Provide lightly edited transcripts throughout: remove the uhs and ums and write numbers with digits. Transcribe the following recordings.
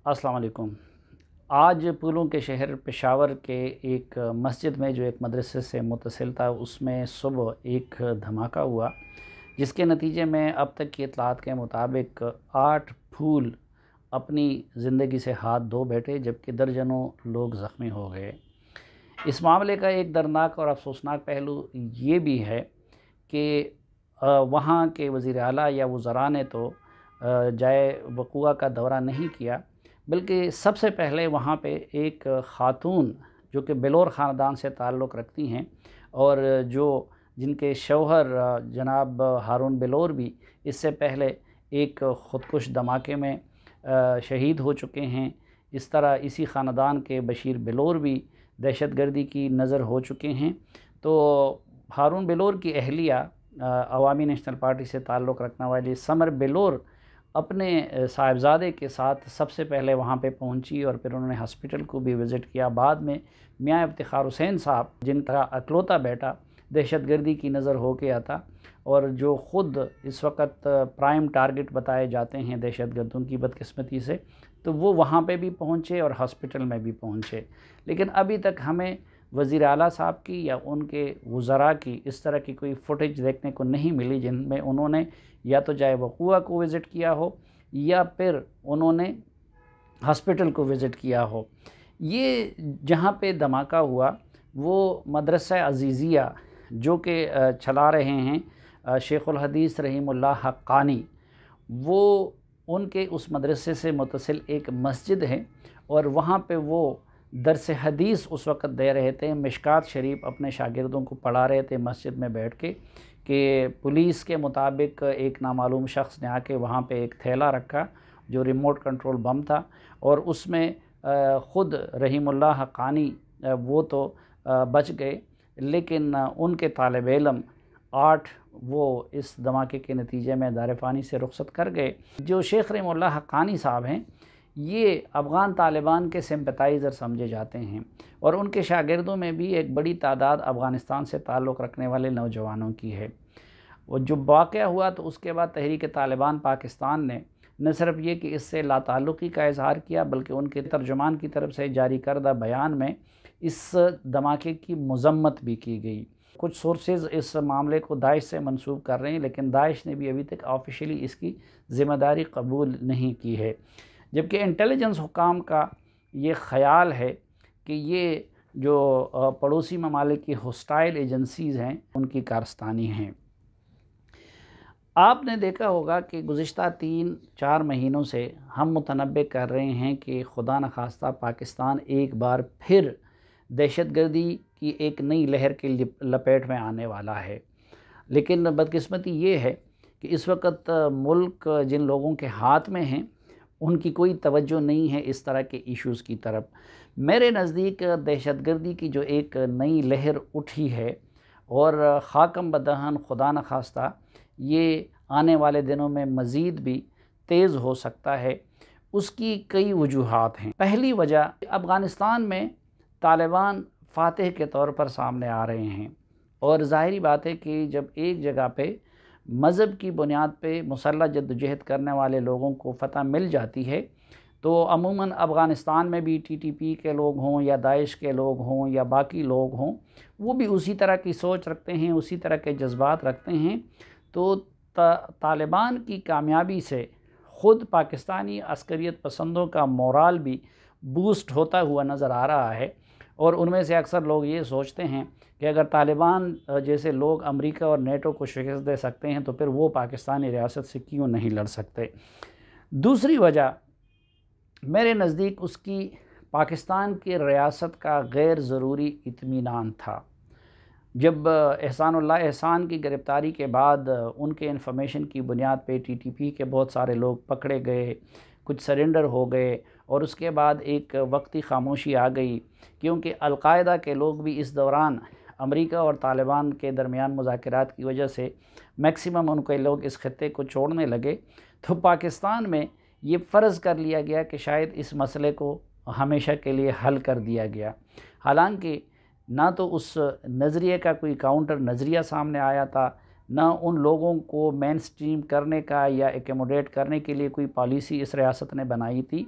अस्सलाम वालेकुम। आज पुलों के शहर पेशावर के एक मस्जिद में जो एक मदरसे से मुत्तसिल था, उसमें सुबह एक धमाका हुआ, जिसके नतीजे में अब तक की इत्तलात के मुताबिक 8 फूल अपनी ज़िंदगी से हाथ धो बैठे, जबकि दर्जनों लोग ज़ख्मी हो गए। इस मामले का एक दर्दनाक और अफसोसनाक पहलू ये भी है कि वहाँ के वज़ीर आला या वज़रा ने तो जाए वक़ूआ का दौरा नहीं किया, बल्कि सबसे पहले वहाँ पे एक ख़ातून जो कि बेलोर ख़ानदान से ताल्लुक़ रखती हैं और जो जिनके शौहर जनाब हारून बेलोर भी इससे पहले एक ख़ुदकुश धमाके में शहीद हो चुके हैं। इस तरह इसी ख़ानदान के बशीर बेलोर भी दहशतगर्दी की नज़र हो चुके हैं। तो हारून बेलोर की अहलिया अवामी नेशनल पार्टी से ताल्लुक़ रखने वाली समर बेलोर अपने साहिबजादे के साथ सबसे पहले वहाँ पे पहुँची और फिर उन्होंने हॉस्पिटल को भी विज़िट किया। बाद में मियाँ इफ्तिखार हुसैन साहब, जिनका अकलौता बेटा दहशतगर्दी की नज़र हो गया था और जो ख़ुद इस वक्त प्राइम टारगेट बताए जाते हैं दहशतगर्दों की बदकिस्मती से, तो वो वहाँ पे भी पहुँचे और हॉस्पिटल में भी पहुँचे। लेकिन अभी तक हमें वज़ीर आला साहब की या उनके वज़रा की इस तरह की कोई फुटेज देखने को नहीं मिली जिनमें उन्होंने या तो जाए वक़ूआ को विज़िट किया हो या फिर उन्होंने हॉस्पिटल को विज़िट किया हो। ये जहाँ पे धमाका हुआ वो मदरसा अज़ीज़िया जो कि चला रहे हैं शेखुल हदीस रहीमुल्लाह हक्कानी, वो उनके उस मदरसे से मुत्तसिल एक मस्जिद है और वहाँ पे वो दरस हदीस उस वक़्त दे रहे थे। मिशकात शरीफ अपने शागिर्दों को पढ़ा रहे थे मस्जिद में बैठ के कि पुलिस के मुताबिक एक नामालूम शख्स ने आके वहाँ पे एक थैला रखा जो रिमोट कंट्रोल बम था और उसमें ख़ुद रहीमुल्लाह हक्कानी वो तो बच गए, लेकिन उनके तालिब इल्म 8 वो इस धमाके के नतीजे में दार-ए-फ़ानी से रुख़सत कर गए। जो शेख रहीमुल्लाह हक्कानी साहब हैं, ये अफ़गान तालिबान के सिंपैथाइज़र समझे जाते हैं और उनके शागिर्दों में भी एक बड़ी तादाद अफ़गानिस्तान से ताल्लुक़ रखने वाले नौजवानों की है। वो जो वाक़या हुआ तो उसके बाद तहरीक तालिबान पाकिस्तान ने न सिर्फ ये कि इससे लाताल्लुक़ी का इज़हार किया, बल्कि उनके तर्जुमान की तरफ से जारी करदा बयान में इस धमाके की मज़म्मत भी की गई। कुछ सोर्सेज़ इस मामले को दाइश से मंसूब कर रहे हैं, लेकिन दाइश ने भी अभी तक ऑफ़िशियली इसकी ज़िम्मेदारी कबूल नहीं की है। जबकि इंटेलिजेंस हुकाम का ये ख़याल है कि ये जो पड़ोसी ममालिक की होस्टाइल एजेंसीज़ हैं, उनकी कारस्तानी हैं। आपने देखा होगा कि गुज़िश्ता 3-4 महीनों से हम मुतनब्बे कर रहे हैं कि खुदा न खास्ता पाकिस्तान एक बार फिर दहशतगर्दी की एक नई लहर की लपेट में आने वाला है। लेकिन बदकिस्मती ये है कि इस वक्त मुल्क जिन लोगों के हाथ में हैं, उनकी कोई तवज्जो नहीं है इस तरह के इश्यूज़ की तरफ। मेरे नज़दीक दहशतगर्दी की जो एक नई लहर उठी है और ख़ाकम बदहन खुदा न खास्ता ये आने वाले दिनों में मज़ीद भी तेज़ हो सकता है, उसकी कई वजूहात हैं। पहली वजह, अफ़गानिस्तान में तालिबान फ़ातिह के तौर पर सामने आ रहे हैं और ज़ाहिरी बात है कि जब एक जगह पे मज़हब की बुनियाद पे मुसल्लह जद्दोजहद करने वाले लोगों को फ़तह मिल जाती है, तो अमूमन अफ़गानिस्तान में भी टीटीपी के लोग हों या दाइश के लोग हों या बाकी लोग हों, वो भी उसी तरह की सोच रखते हैं, उसी तरह के जज्बात रखते हैं। तो तालिबान की कामयाबी से ख़ुद पाकिस्तानी अस्करियत पसंदों का मोराल भी बूस्ट होता हुआ नज़र आ रहा है और उनमें से अक्सर लोग ये सोचते हैं कि अगर तालिबान जैसे लोग अमेरिका और नेटो को शिकस्त दे सकते हैं तो फिर वो पाकिस्तानी रियासत से क्यों नहीं लड़ सकते। दूसरी वजह मेरे नज़दीक उसकी पाकिस्तान की रियासत का गैर ज़रूरी इत्मीनान था। जब एहसानुल्लाह एहसान की गिरफ़्तारी के बाद उनके इन्फॉर्मेशन की बुनियाद पे टीटीपी के बहुत सारे लोग पकड़े गए, कुछ सरेंडर हो गए और उसके बाद एक वक्ती ख़ामोशी आ गई, क्योंकि अल-कायदा के लोग भी इस दौरान अमेरिका और तालिबान के दरमियान मुज़ाकरात की वजह से मैक्सिमम उनके लोग इस खित्ते को छोड़ने लगे। तो पाकिस्तान में ये फ़र्ज़ कर लिया गया कि शायद इस मसले को हमेशा के लिए हल कर दिया गया। हालांकि ना तो उस नज़रिए का कोई काउंटर नज़रिया सामने आया था, ना उन लोगों को मेन स्ट्रीम करने का या एकोमोडेट करने के लिए कोई पॉलिसी इस रियासत ने बनाई थी।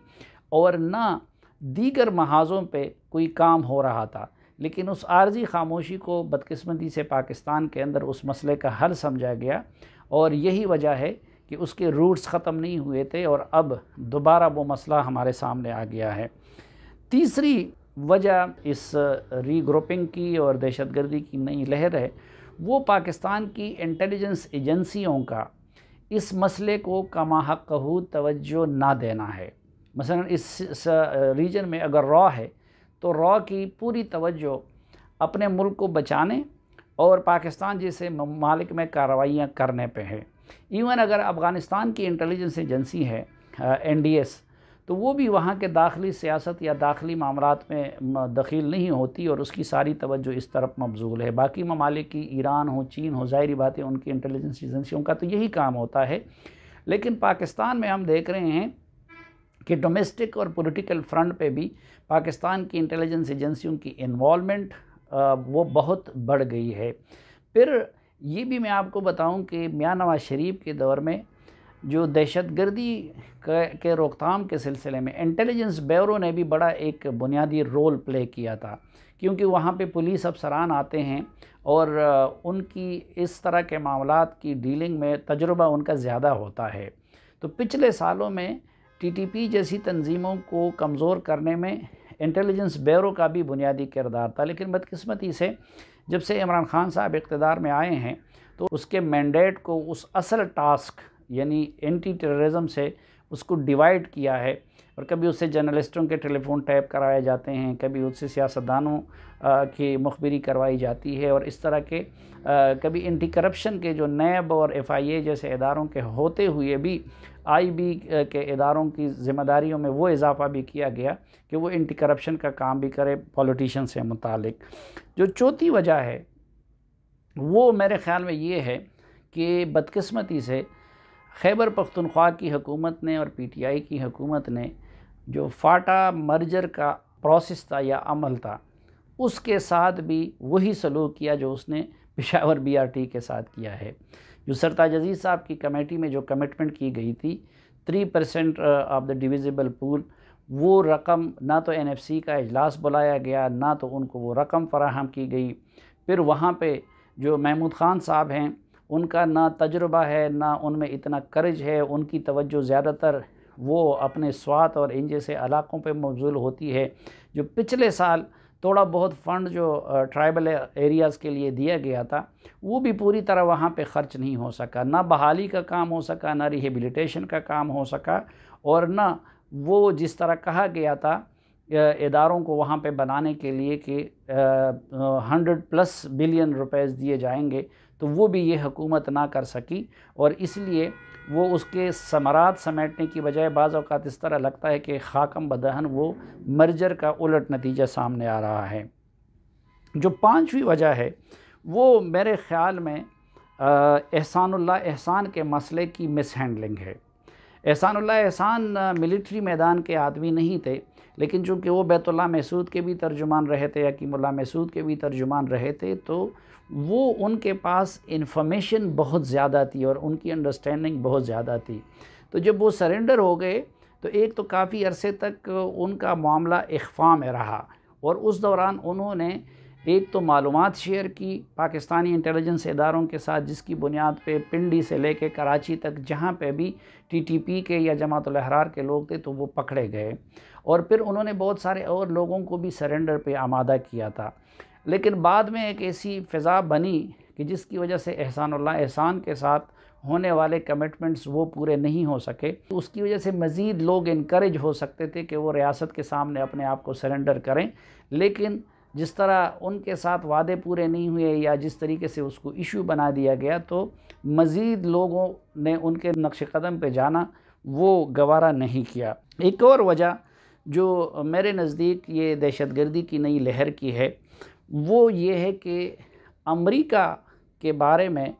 और ना दीगर महाज़ों पे कोई काम हो रहा था। लेकिन उस आर्जी खामोशी को बदकिस्मती से पाकिस्तान के अंदर उस मसले का हल समझा गया, और यही वजह है कि उसके रूट्स ख़त्म नहीं हुए थे और अब दोबारा वो मसला हमारे सामने आ गया है। तीसरी वजह इस रीग्रुपिंग की और दहशतगर्दी की नई लहर है, वो पाकिस्तान की इंटेलिजेंस एजेंसियों का इस मसले को कमाहक़हू तवज्जो ना देना है। मसलन इस रीजन में अगर रॉ है तो रॉ की पूरी तवज्जो अपने मुल्क को बचाने और पाकिस्तान जैसे ममालिक में कार्रवाइयाँ करने पे है। इवन अगर अफ़गानिस्तान की इंटेलिजेंस एजेंसी है NDS, तो वो भी वहाँ के दाखिली सियासत या दाखिली मामलात में दखील नहीं होती और उसकी सारी तवज्जो इस तरफ मबजूल है। बाकी ममालिक की, ईरान हो, चीन हो, ज़ाहिरी बात है उनकी इंटेलिजेंस एजेंसियों का तो यही काम होता है। लेकिन पाकिस्तान में हम देख रहे हैं कि डोमेस्टिक और पॉलिटिकल फ्रंट पे भी पाकिस्तान की इंटेलिजेंस एजेंसियों की इन्वॉल्वमेंट वो बहुत बढ़ गई है। फिर ये भी मैं आपको बताऊं कि मियां नवाज शरीफ के दौर में जो दहशतगर्दी के रोकथाम के सिलसिले में इंटेलिजेंस ब्यूरो ने भी बड़ा एक बुनियादी रोल प्ले किया था, क्योंकि वहाँ पे पुलिस अफसरान आते हैं और उनकी इस तरह के मामलात की डीलिंग में तजुर्बा उनका ज़्यादा होता है। तो पिछले सालों में TTP जैसी तंजीमों को कमज़ोर करने में इंटेलिजेंस ब्यूरो का भी बुनियादी किरदार था। लेकिन बदकिस्मती से जब से इमरान खान साहब इक़्तिदार में आए हैं तो उसके मैंडेट को उस असल टास्क यानी एंटी टेररिज्म से उसको डिवाइड किया है, और कभी उससे जर्नलिस्टों के टेलीफोन टैप कराए जाते हैं, कभी उससे सियासतदानों की मुखबिरी करवाई जाती है, और इस तरह के कभी एंटी करप्शन के जो नैब और FIA जैसे इदारों के होते हुए भी IB के इदारों की ज़िम्मेदारियों में वो इजाफ़ा भी किया गया कि वो एंटी करप्शन का काम भी करे पॉलिटिशियन से मुतालिक। जो चौथी वजह है वो मेरे ख़्याल में ये है कि बदकिस्मती से खैबर पख्तूनख्वा की हुकूमत ने और PTI की हुकूमत ने जो फाटा मर्जर का प्रोसेस था या अमल था, उसके साथ भी वही सलूक किया जो उसने पेशावर BRT के साथ किया है। जो सरताज अजीज़ साहब की कमेटी में जो कमिटमेंट की गई थी 3% ऑफ द डिविजिबल पूल, वो रकम ना तो NFC का इजलास बुलाया गया, ना तो उनको वो रकम फराहम की गई। फिर वहाँ पे जो महमूद ख़ान साहब हैं उनका ना तजुर्बा है, ना उनमें इतना कर्ज है, उनकी तवज्जो ज़्यादातर वो अपने स्वात और इन जैसे इलाक़ों पे मबज़ूल होती है। जो पिछले साल थोड़ा बहुत फ़ंड जो ट्राइबल एरियाज़ के लिए दिया गया था वो भी पूरी तरह वहाँ पे ख़र्च नहीं हो सका, ना बहाली का काम हो सका, ना रिहेबिलिटेशन का काम हो सका, और ना वो जिस तरह कहा गया था इदारों को वहाँ पे बनाने के लिए कि 100+ बिलियन रुपए दिए जाएंगे, तो वो भी ये हुकूमत ना कर सकी, और इसलिए वो उसके समरात समेटने की बजाय बाज़ औक़ात इस तरह लगता है कि खाकम बदहन वो मर्जर का उलट नतीजा सामने आ रहा है। जो पांचवी वजह है वो मेरे ख़्याल में एहसानुल्लाह एहसान के मसले की मिसहैंडलिंग है। एहसानुल्लाह एहसान मिलिट्री मैदान के आदमी नहीं थे, लेकिन चूँकि वो बैतुल्लाह महसूद के भी तर्जुमान रहे थे, हकीमुल्लाह महसूद के भी तर्जुमान रहे थे, तो वो उनके पास इन्फॉर्मेशन बहुत ज़्यादा थी और उनकी अंडरस्टैंडिंग बहुत ज़्यादा थी। तो जब वो सरेंडर हो गए तो एक तो काफ़ी अरसे तक उनका मामला इख्फा में रहा, और उस दौरान उन्होंने एक तो मालूमात शेयर की पाकिस्तानी इंटेलिजेंस इदारों के साथ, जिसकी बुनियाद पे पिंडी से लेके कराची तक जहाँ पे भी TTP के या जमात उल अहरार के लोग थे तो वो पकड़े गए, और फिर उन्होंने बहुत सारे और लोगों को भी सरेंडर पे आमादा किया था। लेकिन बाद में एक ऐसी फ़िज़ा बनी कि जिसकी वजह से एहसानुल्लाह एहसान के साथ होने वाले कमिटमेंट्स वो पूरे नहीं हो सके, तो उसकी वजह से मज़ीद लोग इनकरेज हो सकते थे कि वो रियासत के सामने अपने आप को सरेंडर करें। लेकिन जिस तरह उनके साथ वादे पूरे नहीं हुए या जिस तरीके से उसको इशू बना दिया गया, तो मज़ीद लोगों ने उनके नक्श कदम पे जाना वो गवारा नहीं किया। एक और वजह जो मेरे नज़दीक ये दहशतगर्दी की नई लहर की है वो ये है कि अमेरिका के बारे में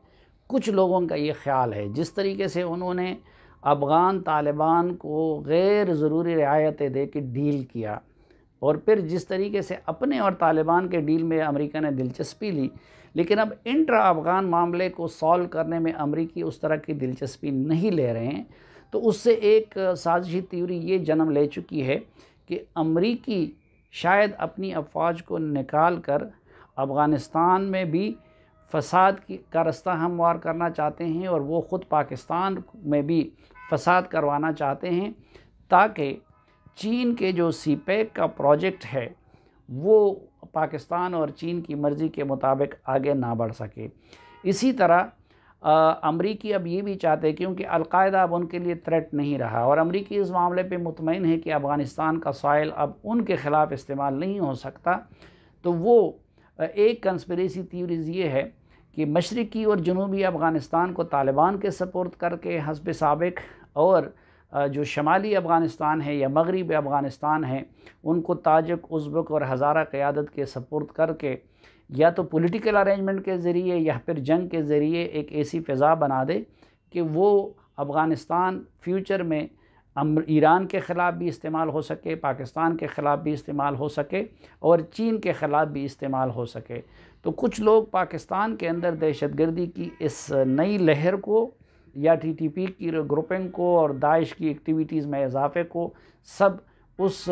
कुछ लोगों का ये ख़्याल है, जिस तरीके से उन्होंने अफ़गान तालिबान को गैर ज़रूरी रियायतें दे के डील किया, और फिर जिस तरीके से अपने और तालिबान के डील में अमेरिका ने दिलचस्पी ली, लेकिन अब इंट्रा अफ़गान मामले को सॉल्व करने में अमेरिकी उस तरह की दिलचस्पी नहीं ले रहे हैं, तो उससे एक साजिशी थ्योरी ये जन्म ले चुकी है कि अमरीकी शायद अपनी अफवाज को निकाल कर अफ़गानिस्तान में भी फ़साद का रास्ता हमवार करना चाहते हैं और वो ख़ुद पाकिस्तान में भी फ़साद करवाना चाहते हैं, ताकि चीन के जो सीपैक का प्रोजेक्ट है वो पाकिस्तान और चीन की मर्ज़ी के मुताबिक आगे ना बढ़ सके। इसी तरह अमरीकी अब ये भी चाहते हैं, क्योंकि अलकायदा अब उनके लिए थ्रेट नहीं रहा और अमरीकी इस मामले पे मुतमईन है कि अफ़गानिस्तान का सॉइल अब उनके ख़िलाफ़ इस्तेमाल नहीं हो सकता, तो वो एक कंस्पिरेसी थ्योरीज़ ये है कि मशरिकी और जनूबी अफ़गानिस्तान को तालिबान के सपोर्ट करके हस्ब साबिक, और जो शमाली अफ़गानिस्तान है या मगरिबी अफ़गानिस्तान है उनको ताजिक, उज़्बेक और हज़ारा क़यादत के सपोर्ट करके या तो पॉलिटिकल अरेंजमेंट के ज़रिए या फिर जंग के ज़रिए एक ऐसी फ़िज़ा बना दे कि वो अफ़गानिस्तान फ्यूचर में ईरान के ख़िलाफ़ भी इस्तेमाल हो सके, पाकिस्तान के ख़िलाफ़ भी इस्तेमाल हो सके और चीन के ख़िलाफ़ भी इस्तेमाल हो सके। तो कुछ लोग पाकिस्तान के अंदर दहशतगर्दी की इस नई लहर को या टीटीपी की ग्रुपिंग को और दाइश की एक्टिविटीज़ में इजाफ़े को सब उस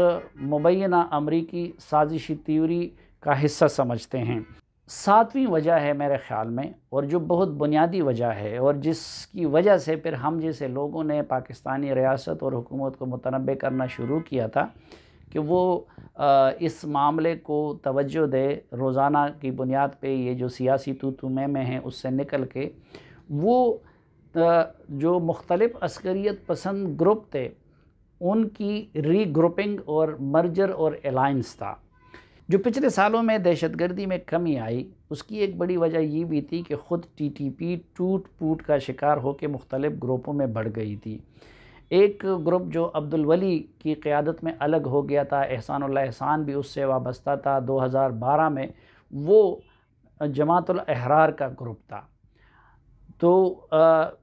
मुबैना अमरीकी साजिशी थ्योरी का हिस्सा समझते हैं। सातवीं वजह है मेरे ख़्याल में, और जो बहुत बुनियादी वजह है और जिसकी वजह से फिर हम जैसे लोगों ने पाकिस्तानी रियासत और हुकूमत को मुतनब्बे करना शुरू किया था कि वो इस मामले को तवज्जो दे, रोज़ाना की बुनियाद पे ये जो सियासी तू में हैं उससे निकल के वो जो मुख्तलिफ़ अस्करियत पसंद ग्रुप थे उनकी रीग्रुपिंग और मर्जर और अलायंस था। जो पिछले सालों में दहशतगर्दी में कमी आई उसकी एक बड़ी वजह ये भी थी कि ख़ुद टीटीपी टूट फूट का शिकार होकर मुख्तलिफ़ ग्रुपों में बढ़ गई थी। एक ग्रुप जो अब्दुल वली की क़यादत में अलग हो गया था, एहसानुल्लाह एहसान भी उससे वाबस्ता था, 2012 में वो जमातुल अहरार का ग्रुप था। तो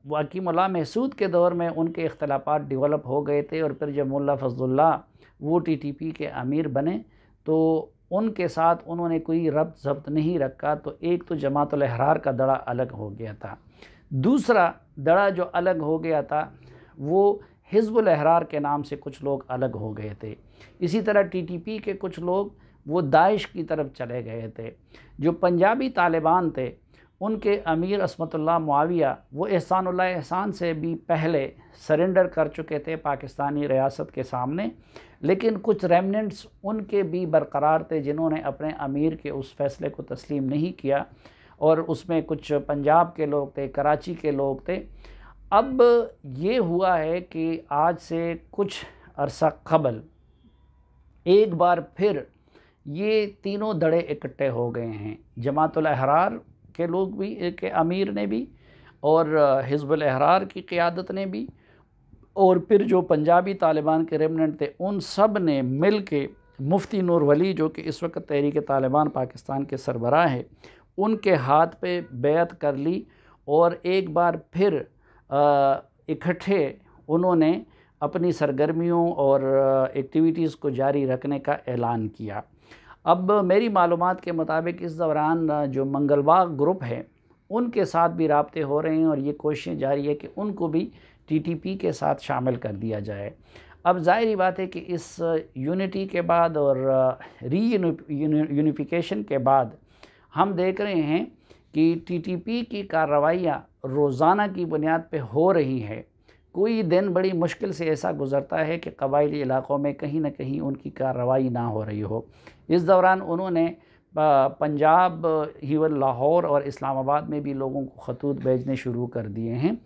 वकीमुल्लाह महसूद के दौर में उनके इख्तलाफात डेवलप हो गए थे और फिर जब मुल्ला फज़लुल्लाह वो टीटीपी के अमीर बने तो उनके साथ उन्होंने कोई रब्त ज़ब्त नहीं रखा। तो एक तो जमातुल अहरार का दड़ा अलग हो गया था, दूसरा दड़ा जो अलग हो गया था वो हिज़्बुल अहरार के नाम से कुछ लोग अलग हो गए थे। इसी तरह टीटीपी के कुछ लोग वो दाइश की तरफ चले गए थे। जो पंजाबी तालिबान थे उनके अमीर अस्मतुल्लाह मुआविया वो एहसानुल्लाह एहसान से भी पहले सरेंडर कर चुके थे पाकिस्तानी रियासत के सामने, लेकिन कुछ रेमनेंट्स उनके भी बरकरार थे जिन्होंने अपने अमीर के उस फ़ैसले को तस्लीम नहीं किया, और उसमें कुछ पंजाब के लोग थे, कराची के लोग थे। अब ये हुआ है कि आज से कुछ अरसा कबल एक बार फिर ये तीनों धड़े इकट्ठे हो गए हैं, जमातुल अहरार के लोग भी के अमीर ने भी और हिज़्बुल अहरार की क़यादत ने भी, और फिर जो पंजाबी तालिबान के रेमनेंट थे उन सब ने मिल के मुफ्ती नूर वली जो कि इस वक्त तहरीक तालिबान पाकिस्तान के सरबराह है उनके हाथ पे बैत कर ली और एक बार फिर इकट्ठे उन्होंने अपनी सरगर्मियों और एक्टिविटीज़ को जारी रखने का ऐलान किया। अब मेरी मालूमात के मुताबिक इस दौरान जो मंगलबाग ग्रुप है उनके साथ भी राब्ते हो रहे हैं और ये कोशिशें जारी है कि उनको भी टीटीपी के साथ शामिल कर दिया जाए। अब ज़ाहिर बात है कि इस यूनिटी के बाद और यूनिफिकेशन के बाद हम देख रहे हैं कि टीटीपी की कार्रवाइयाँ रोज़ाना की बुनियाद पे हो रही है। कोई दिन बड़ी मुश्किल से ऐसा गुज़रता है कि कबायली इलाक़ों में कहीं ना कहीं उनकी कार्रवाई ना हो रही हो। इस दौरान उन्होंने पंजाब, हिवल, लाहौर और इस्लामाबाद में भी लोगों को ख़तूत भेजने शुरू कर दिए हैं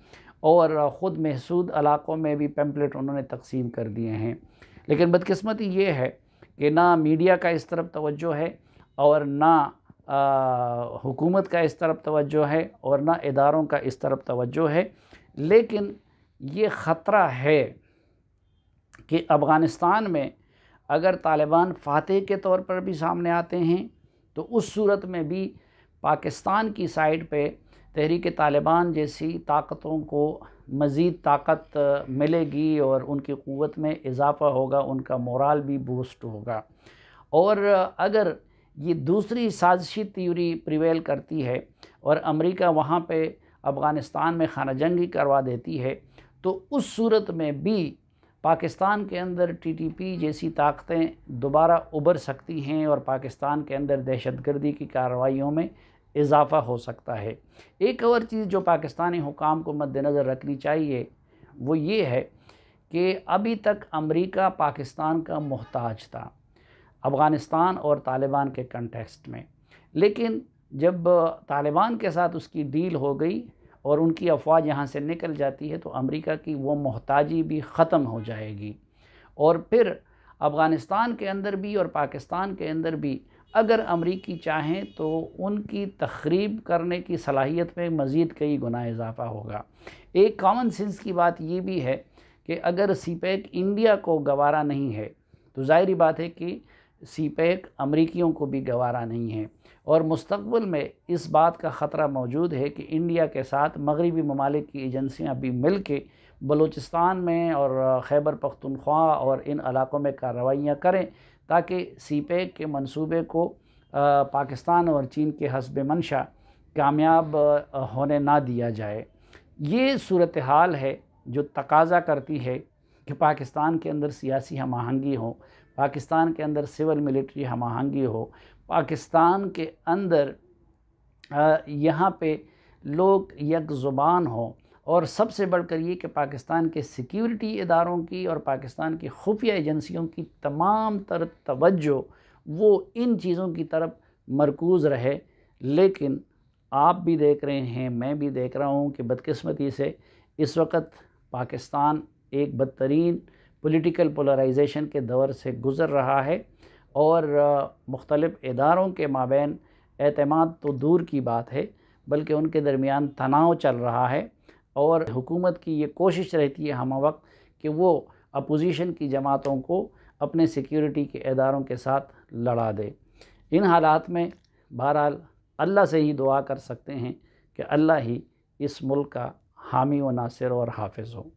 और ख़ुद महसूद इलाक़ों में भी पैम्पलेट उन्होंने तकसीम कर दिए हैं। लेकिन बदकिस्मती ये है कि ना मीडिया का इस तरफ तवज्जो है और ना हुकूमत का इस तरफ तवज्जो है और ना इदारों का इस तरफ तवज्जो है। लेकिन ये ख़तरा है कि अफ़गानिस्तान में अगर तालिबान फ़ातेह के तौर पर भी सामने आते हैं तो उस सूरत में भी पाकिस्तान की साइड पे तहरीक तालिबान जैसी ताकतों को मज़ीद ताकत मिलेगी और उनकी क़ुव्वत में इजाफ़ा होगा, उनका मोराल भी बूस्ट होगा। और अगर ये दूसरी साजिशी थ्योरी प्रिवेल करती है और अमेरिका वहाँ पे अफ़गानिस्तान में खाना जंगी करवा देती है तो उस सूरत में भी पाकिस्तान के अंदर टीटीपी जैसी ताकतें दोबारा उभर सकती हैं और पाकिस्तान के अंदर दहशतगर्दी की कार्रवाइयों में इजाफ़ा हो सकता है। एक और चीज़ जो पाकिस्तानी हुकाम को मद्देनज़र रखनी चाहिए वो ये है कि अभी तक अमेरिका पाकिस्तान का मोहताज था अफ़गानिस्तान और तालिबान के कंटेक्स्ट में, लेकिन जब तालिबान के साथ उसकी डील हो गई और उनकी अफवाज यहाँ से निकल जाती है तो अमेरिका की वो मोहताजी भी ख़त्म हो जाएगी। और फिर अफ़गानिस्तान के अंदर भी और पाकिस्तान के अंदर भी अगर अमरीकी चाहें तो उनकी तख़रीब करने की सलाहियत में मज़ीद कई गुना इजाफ़ा होगा। एक कॉमन सेंस की बात ये भी है कि अगर सीपैक इंडिया को गवारा नहीं है तो ज़ाहिरी बात है कि सीपैक अमरीकियों को भी गवारा नहीं है, और मुस्तक़बिल में इस बात का ख़तरा मौजूद है कि इंडिया के साथ मगरबी ममालिक की एजेंसियाँ भी मिल के बलूचिस्तान में और खैबर पख्तूनख्वा और इन इलाक़ों में कार्रवाइयाँ करें ताकि सीपैक के मंसूबे को पाकिस्तान और चीन के हस्ब मंशा कामयाब होने ना दिया जाए। ये सूरत हाल है जो तकाज़ा करती है कि पाकिस्तान के अंदर सियासी हम आहंगी हो, पाकिस्तान के अंदर सिविल मिलिट्री हम आहंगी हो, पाकिस्तान के अंदर यहाँ पे लोग एक ज़ुबान हो, और सबसे बढ़कर ये कि पाकिस्तान के सिक्योरिटी इदारों की और पाकिस्तान की खुफिया एजेंसियों की तमाम तर तवज्जो वो इन चीज़ों की तरफ मरकूज़ रहे। लेकिन आप भी देख रहे हैं, मैं भी देख रहा हूँ कि बदकिस्मती से इस वक्त पाकिस्तान एक बदतरीन पॉलिटिकल पोलराइजेशन के दौर से गुज़र रहा है और मुख्तलिफ़ इदारों के माबैन एतमाद तो दूर की बात है बल्कि उनके दरमियान तनाव चल रहा है, और हुकूमत की ये कोशिश रहती है हम वक्त कि वो अपोजिशन की जमातों को अपने सिक्योरिटी के इदारों के साथ लड़ा दे। इन हालात में बहरहाल अल्लाह से ही दुआ कर सकते हैं कि अल्लाह ही इस मुल्क का हामी व नासिर और हाफिज़ हो।